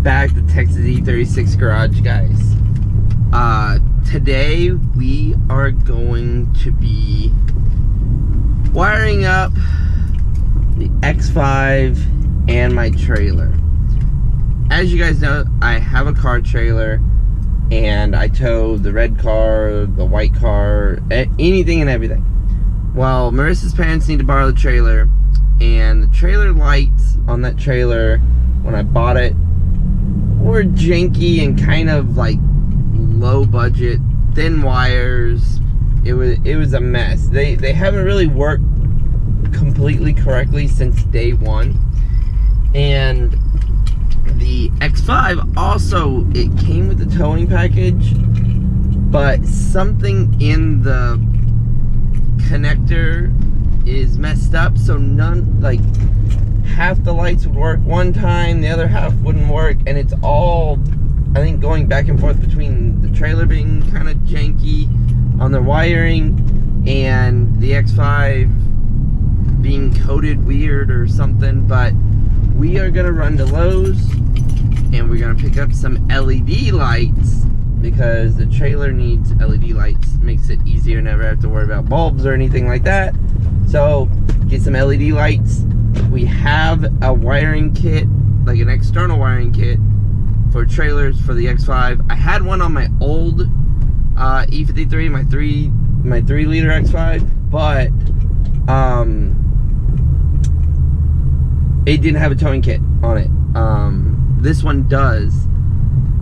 Welcome back to Texas E36 Garage, guys. Today we are going to be wiring up the X5 and my trailer. As you guys know, I have a car trailer and I tow the red car, the white car, anything and everything. Well, Marissa's parents need to borrow the trailer, and the trailer lights on that trailer when I bought it were janky and kind of like low budget, thin wires. It was a mess. They haven't really worked completely correctly since day one. And the X5 also, it came with the towing package, but something in the connector is messed up, so half the lights would work one time, the other half wouldn't work, and it's all, I think, going back and forth between the trailer being kind of janky on the wiring and the X5 being coated weird or something. But we are gonna run to Lowe's and we're gonna pick up some LED lights because the trailer needs LED lights. Makes it easier, never have to worry about bulbs or anything like that. So get some LED lights. We have a wiring kit, like an external wiring kit for trailers for the X5. I had one on my old E53, my 3-liter X5, but it didn't have a towing kit on it. This one does.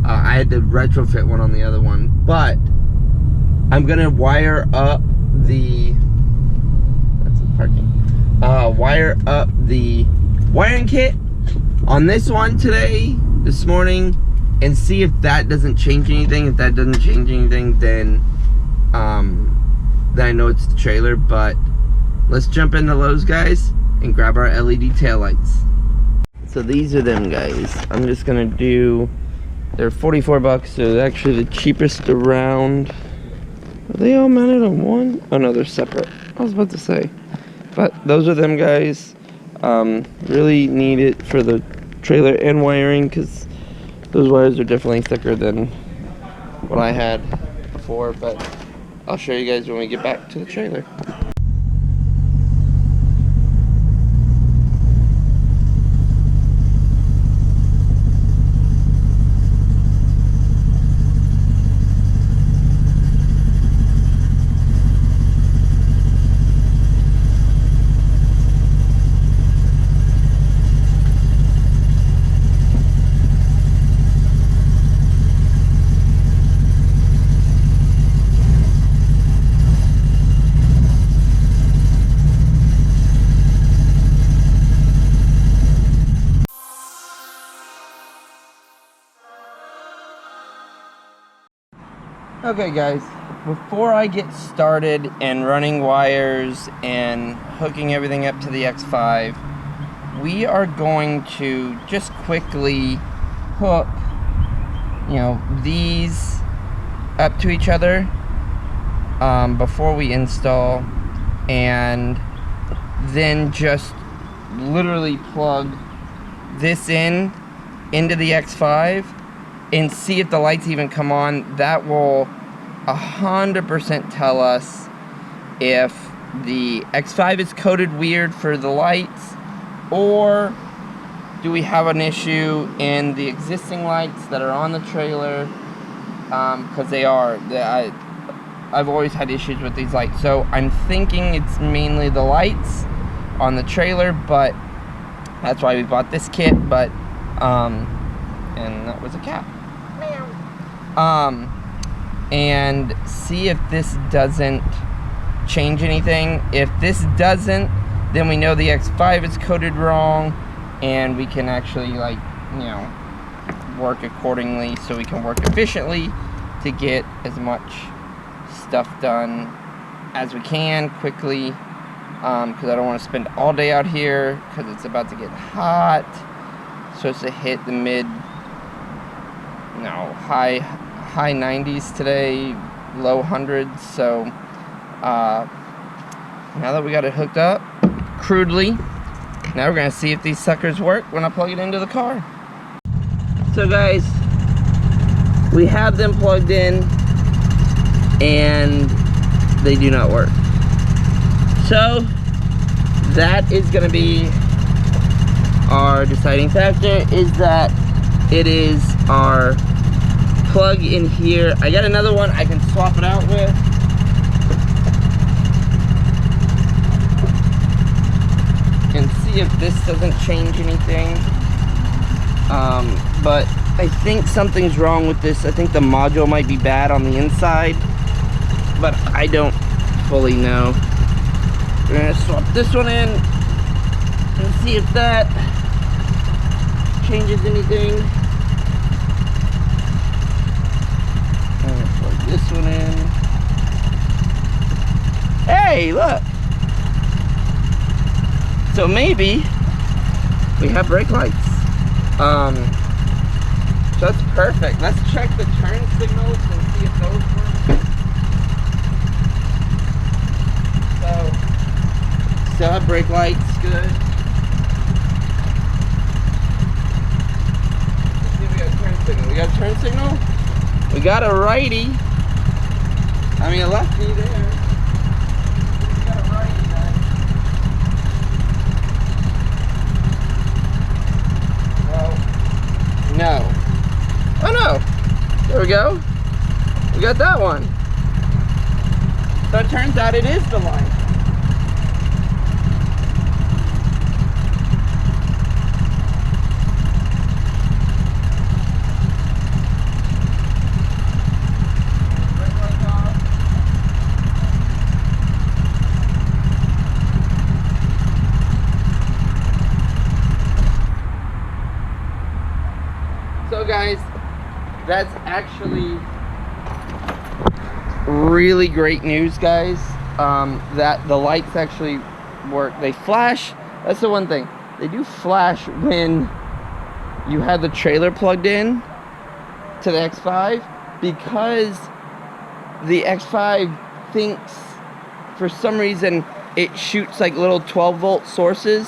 I had to retrofit one on the other one, but I'm gonna wire up the wire up the wiring kit on this one this morning, and see if that doesn't change anything. If that doesn't change anything, then I know it's the trailer. But let's jump into Lowe's, guys, and grab our LED taillights. So these are them, guys. I'm just gonna do, they're 44 bucks. They're actually the cheapest around. Are they all mounted on one? Oh no, they're separate. I was about to say. But those are them, guys. Really need it for the trailer and wiring, because those wires are definitely thicker than what I had before. But I'll show you guys when we get back to the trailer. Okay, guys, before I get started and running wires and hooking everything up to the X5, we are going to just quickly hook, these up to each other before we install, and then just literally plug this into the X5 and see if the lights even come on. That will 100% tell us if the X5 is coated weird for the lights, or do we have an issue in the existing lights that are on the trailer, because they are. I've always had issues with these lights, so I'm thinking it's mainly the lights on the trailer, but that's why we bought this kit. But and that was a cat. And see if this doesn't change anything. If this doesn't, then we know the X5 is coded wrong, and we can actually work accordingly, so we can work efficiently to get as much stuff done as we can quickly, because I don't want to spend all day out here because it's about to get hot. It's supposed to hit the high 90s today, low hundreds. So now that we got it hooked up crudely, now we're gonna see if these suckers work when I plug it into the car. So guys, we have them plugged in and they do not work. So that is going to be our deciding factor, is that it is our plug in here. I got another one I can swap it out with. And see if this doesn't change anything. But I think something's wrong with this. I think the module might be bad on the inside, but I don't fully know. We're gonna swap this one in and see if that changes anything. I'm gonna plug this one in. Hey, look! So maybe we have brake lights. So that's perfect. Let's check the turn signals and see if those work. So, still have brake lights, good. Let's see if we got a turn signal. We got a turn signal. We got a righty. I mean a lefty there. We got a righty, guys. Well, no. Oh no, there we go. We got that one. So it turns out it is the line. So guys, that's actually really great news, guys. That the lights actually work. They flash. That's the one thing. They do flash when you have the trailer plugged in to the X5, because the X5 thinks for some reason it shoots like little 12-volt sources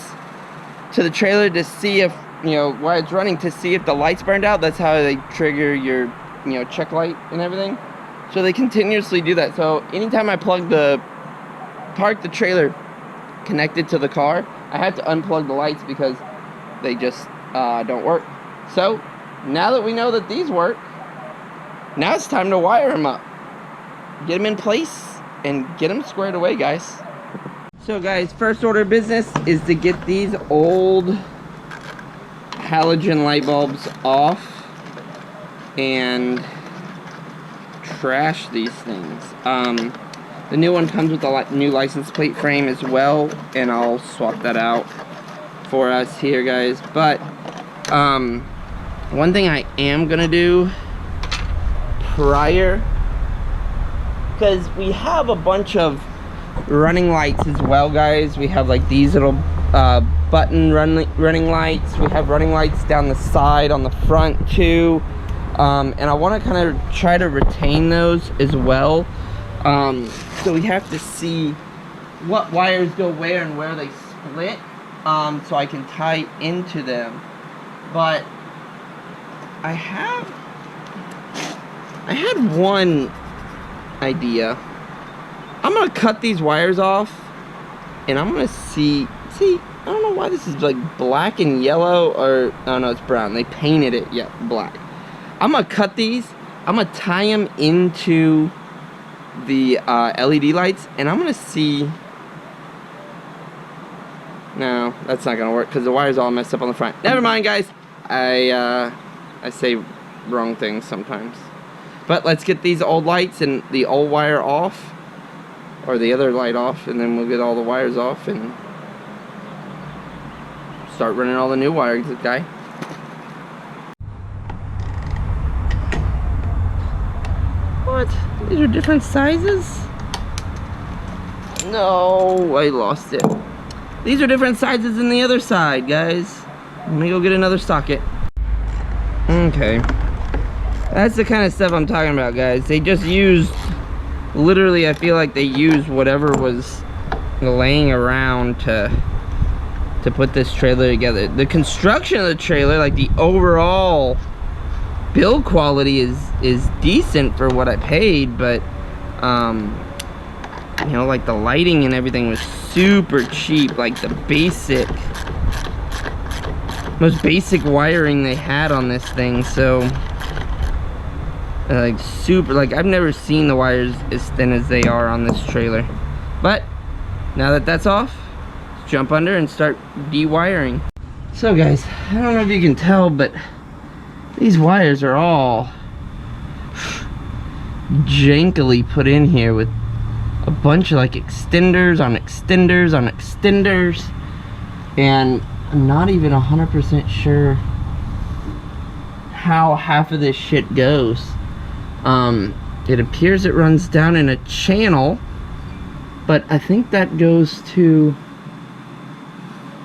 to the trailer to see if, you know, while it's running, to see if the light's burned out. That's how they trigger your, you know, check light and everything. So they continuously do that. So anytime I park the trailer connected to the car, I have to unplug the lights because they just don't work. So now that we know that these work, now it's time to wire them up, get them in place, and get them squared away, guys. So guys, first order of business is to get these old halogen light bulbs off and trash these things. The new one comes with a new license plate frame as well, and I'll swap that out for us here, guys. But one thing I am gonna do prior, because we have a bunch of running lights as well, guys. We have like these little button running lights. We have running lights down the side, on the front too, and I want to kind of try to retain those as well. So we have to see what wires go where and where they split, so I can tie into them. But I had one idea. I'm gonna cut these wires off, and I'm gonna see, I don't know why this is like black and yellow, or, oh no, it's brown. They painted it, yeah, black. I'm gonna cut these, I'm gonna tie them into the LED lights, and I'm gonna see. No, that's not gonna work because the wire's all messed up on the front. Never mind, guys. I say wrong things sometimes. But let's get these old lights and the old wire off, or the other light off, and then we'll get all the wires off and start running all the new wires, guy. What? These are different sizes? No, I lost it. These are different sizes than the other side, guys. Let me go get another socket. Okay. That's the kind of stuff I'm talking about, guys. They just used, literally, I feel like they used whatever was laying around to put this trailer together. The construction of the trailer, like the overall build quality is decent for what I paid, but you know, like the lighting and everything was super cheap. Like the most basic wiring they had on this thing. So like super, like I've never seen the wires as thin as they are on this trailer. But now that that's off, let's jump under and start de-wiring. So guys, I don't know if you can tell, but these wires are all jankily put in here with a bunch of like extenders on extenders on extenders, and I'm not even 100% sure how half of this shit goes. It appears it runs down in a channel, but I think that goes to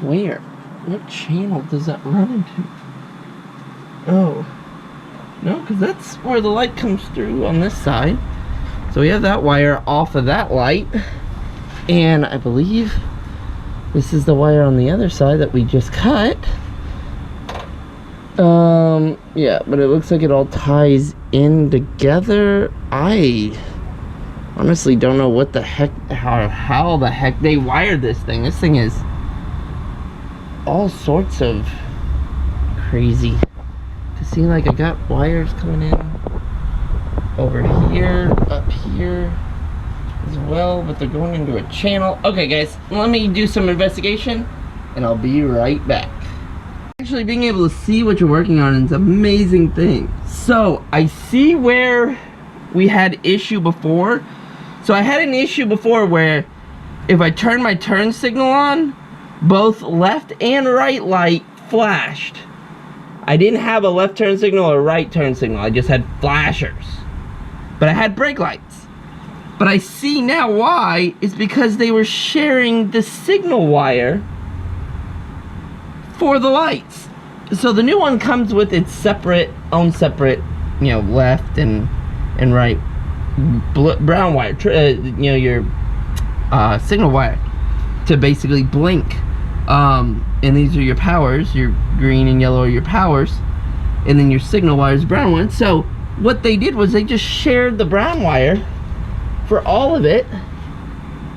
where? What channel does that run into? Oh, no, because that's where the light comes through on this side. So we have that wire off of that light, and I believe this is the wire on the other side that we just cut. Yeah, but it looks like it all ties in together. I honestly don't know what the heck, how the heck they wired this thing. This thing is all sorts of crazy. To see, like, I got wires coming in over here, up here as well, but they're going into a channel. Okay guys, let me do some investigation and I'll be right back. Actually being able to see what you're working on is an amazing thing. So I see where we had issue before. So I had an issue before where if I turn my turn signal on, both left and right light flashed. I didn't have a left turn signal or right turn signal, I just had flashers. But I had brake lights. But I see now why. It's because they were sharing the signal wire for the lights. So the new one comes with its own separate, you know, left and right brown wire, you know, your signal wire to basically blink. And these are your powers. Your green and yellow are your powers, and then your signal wire is brown one. So what they did was they just shared the brown wire for all of it,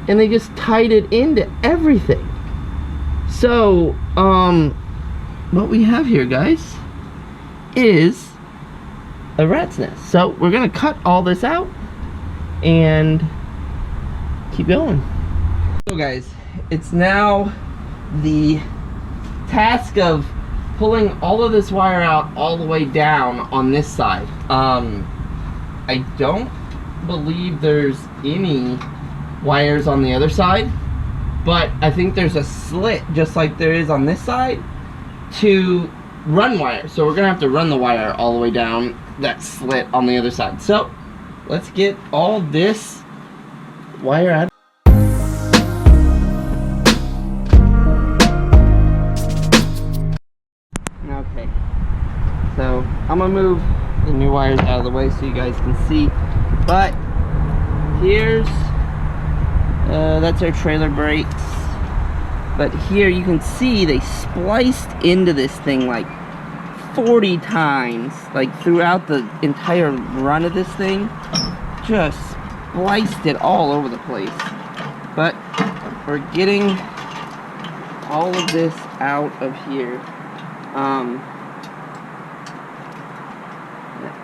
and they just tied it into everything. So what we have here, guys, is a rat's nest. So we're gonna cut all this out and keep going. So guys, it's now the task of pulling all of this wire out all the way down on this side. I don't believe there's any wires on the other side, but I think there's a slit just like there is on this side to run wire. So we're gonna have to run the wire all the way down that slit on the other side. So let's get all this wire out. Okay, so I'm gonna move the new wires out of the way so you guys can see. But here's that's our trailer brakes. But here you can see they spliced into this thing like 40 times, like throughout the entire run of this thing. Just spliced it all over the place. But we're getting all of this out of here.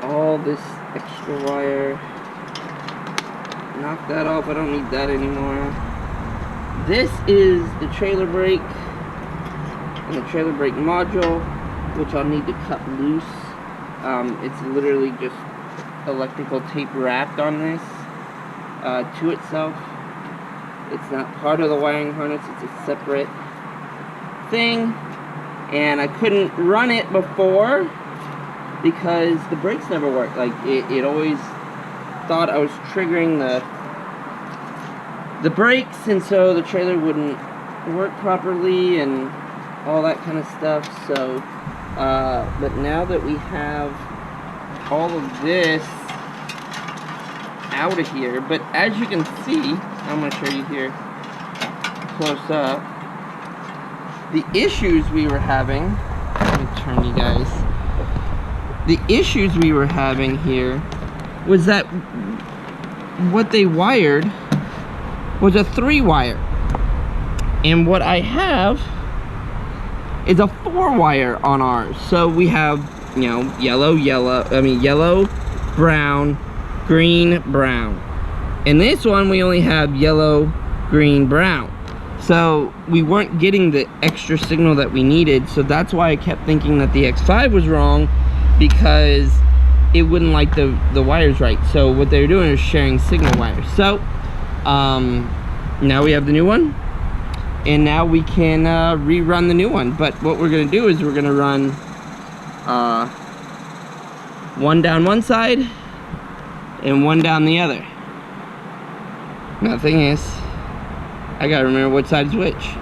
All this extra wire, knock that off. I don't need that anymore. This is the trailer brake and the trailer brake module, which I'll need to cut loose. It's literally just electrical tape wrapped on this to itself. It's not part of the wiring harness, it's a separate thing. And I couldn't run it before because the brakes never worked. Like it always thought I was triggering the brakes, and so the trailer wouldn't work properly and all that kind of stuff. So but now that we have all of this out of here, but as you can see, I'm going to show you here close up the issues we were having. Let me turn you guys. the issues we were having here was that what they wired was a 3-wire. And what I have is a 4-wire on ours. So we have, you know, yellow, brown, green, brown. In this one, we only have yellow, green, brown. So we weren't getting the extra signal that we needed. So that's why I kept thinking that the X5 was wrong, because it wouldn't like the wires right. So what they were doing is sharing signal wires. So now we have the new one, and now we can rerun the new one. But what we're gonna do is we're gonna run one down one side and one down the other. Now the thing is, I gotta remember what side's which.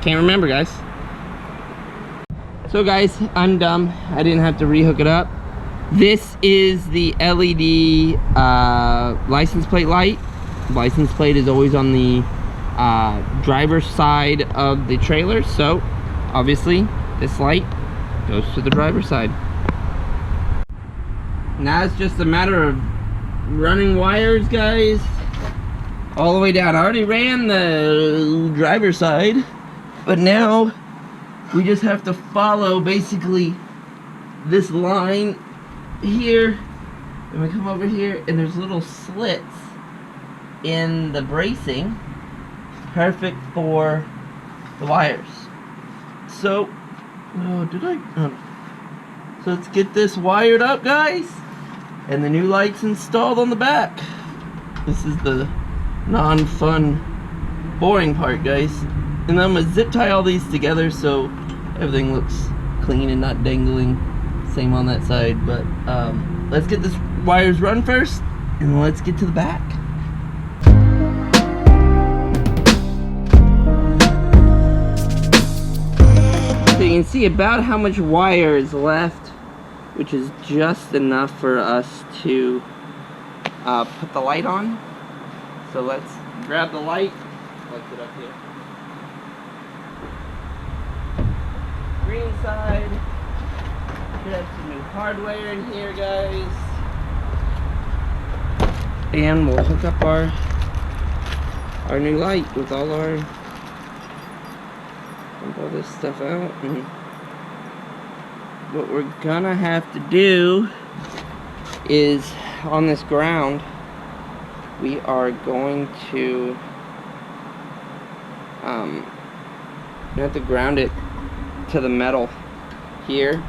Can't remember, guys. So guys, I'm dumb. I didn't have to rehook it up. This is the LED license plate light. License plate is always on the driver's side of the trailer, so obviously this light goes to the driver's side. Now it's just a matter of running wires, guys, all the way down. I already ran the driver's side, but now we just have to follow basically this line here, and we come over here, and there's little slits in the bracing, perfect for the wires. So, so let's get this wired up, guys, and the new lights installed on the back. This is the non-fun, boring part, guys. And I'm gonna zip tie all these together so everything looks clean and not dangling. Same on that side, but let's get this wires run first, and let's get to the back. So you can see about how much wire is left, which is just enough for us to put the light on. So let's grab the light. Let's put it up here. Green side. Should have some new hardware in here, guys. And we'll hook up our new light with all this stuff out. And what we're gonna have to do is, on this ground, we are going to we have to ground it to the metal here.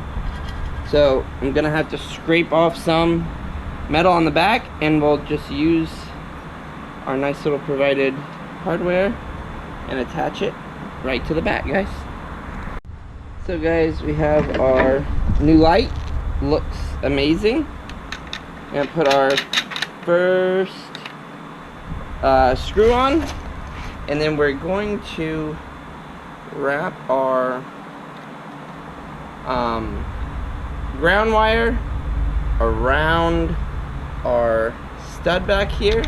So I'm gonna have to scrape off some metal on the back, and we'll just use our nice little provided hardware and attach it right to the back, guys. So guys, we have our new light. Looks amazing. I'm gonna put our first screw on, and then we're going to wrap our ground wire around our stud back here,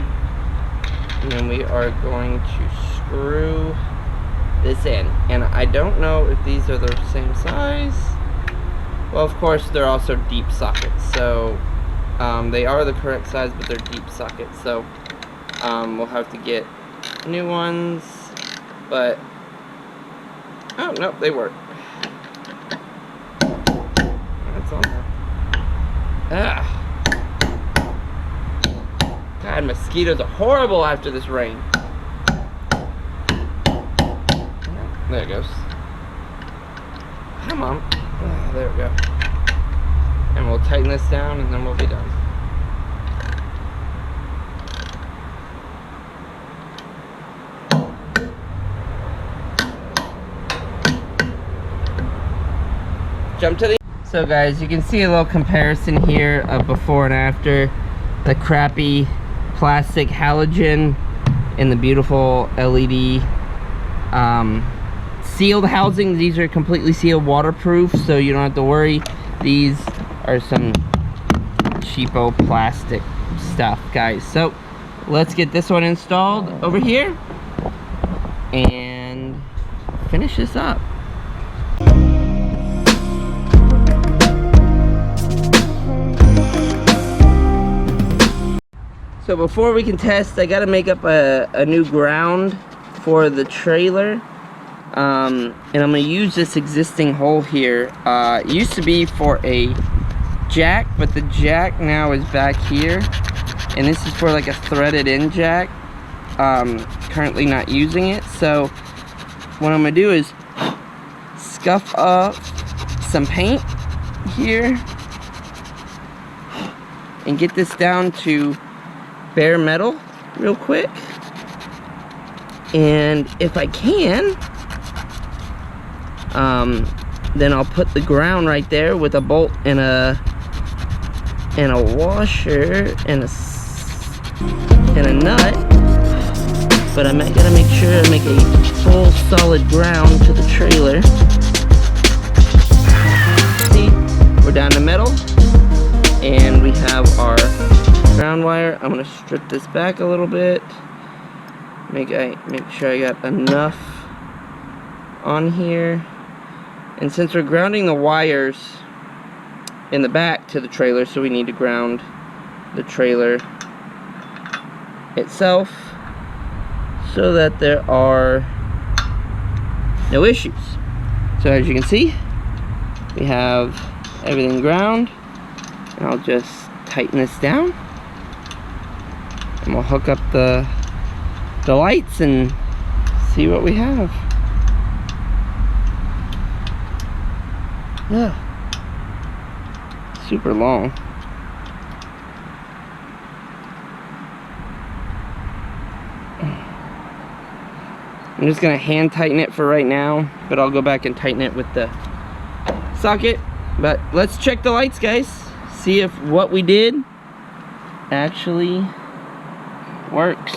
and then we are going to screw this in. And I don't know if these are the same size. Well, of course they're also deep sockets, so they are the correct size, but they're deep sockets, so we'll have to get new ones. But oh nope, they work. That's on there. Ah. God, mosquitoes are horrible after this rain. There it goes. Come on. Ah, there we go. And we'll tighten this down, and then we'll be done. Jump to the... So guys, you can see a little comparison here of before and after. The crappy plastic halogen and the beautiful LED sealed housing. These are completely sealed, waterproof, so you don't have to worry. These are some cheapo plastic stuff, guys. So let's get this one installed over here and finish this up. So before we can test, I gotta make up a new ground for the trailer. And I'm gonna use this existing hole here. It used to be for a jack, but the jack now is back here. And this is for like a threaded in jack. Currently not using it. So what I'm gonna do is scuff up some paint here and get this down to bare metal real quick. And if I can, then I'll put the ground right there with a bolt and a washer and a nut. But I gotta make sure to make a full solid ground to the trailer. See, we're down to metal, and we have our ground wire. I'm gonna strip this back a little bit. Make sure I got enough on here. And since we're grounding the wires in the back to the trailer, so we need to ground the trailer itself so that there are no issues. So as you can see, we have everything ground, and I'll just tighten this down, and we'll hook up the lights and see what we have. Yeah, super long. I'm just gonna hand tighten it for right now, but I'll go back and tighten it with the socket. But let's check the lights, guys. See if what we did actually works.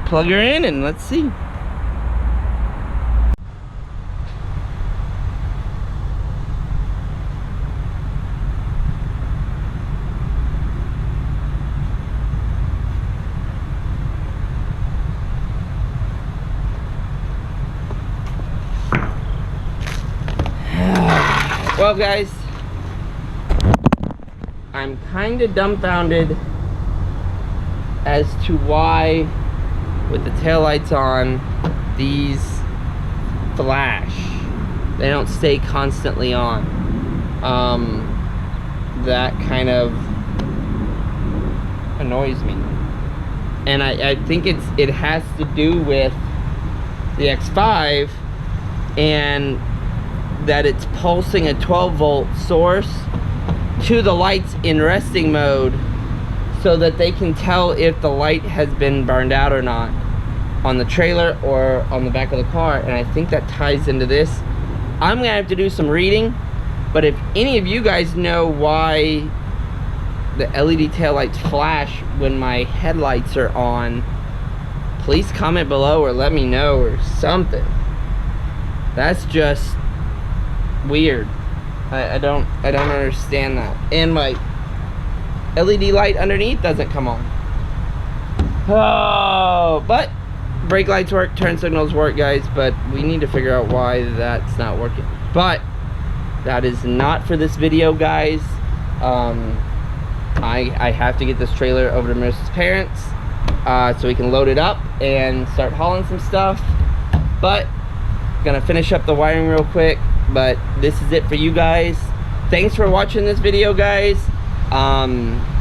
Plug her in and let's see. Well, guys, I'm kind of dumbfounded as to why, with the taillights on, these flash. They don't stay constantly on. That kind of annoys me. And I think it has to do with the X5 and that it's pulsing a 12-volt source to the lights in resting mode so that they can tell if the light has been burned out or not on the trailer or on the back of the car. And I think that ties into this. I'm gonna have to do some reading, but if any of you guys know why the LED taillights flash when my headlights are on, please comment below or let me know or something. That's just weird. I don't understand that. And my LED light underneath doesn't come on. Oh, but brake lights work, turn signals work, guys, but we need to figure out why that's not working. But that is not for this video, guys. I have to get this trailer over to Marissa's parents so we can load it up and start hauling some stuff. But gonna finish up the wiring real quick. But this is it for you guys. Thanks for watching this video, guys.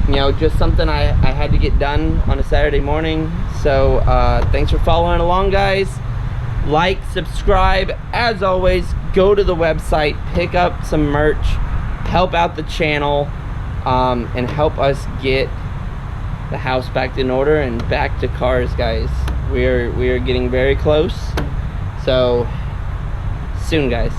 You know, just something I had to get done on a Saturday morning. So thanks for following along, guys. Like, subscribe. As always, go to the website, pick up some merch, help out the channel, and help us get the house back in order and back to cars, guys. We are getting very close. So soon, guys.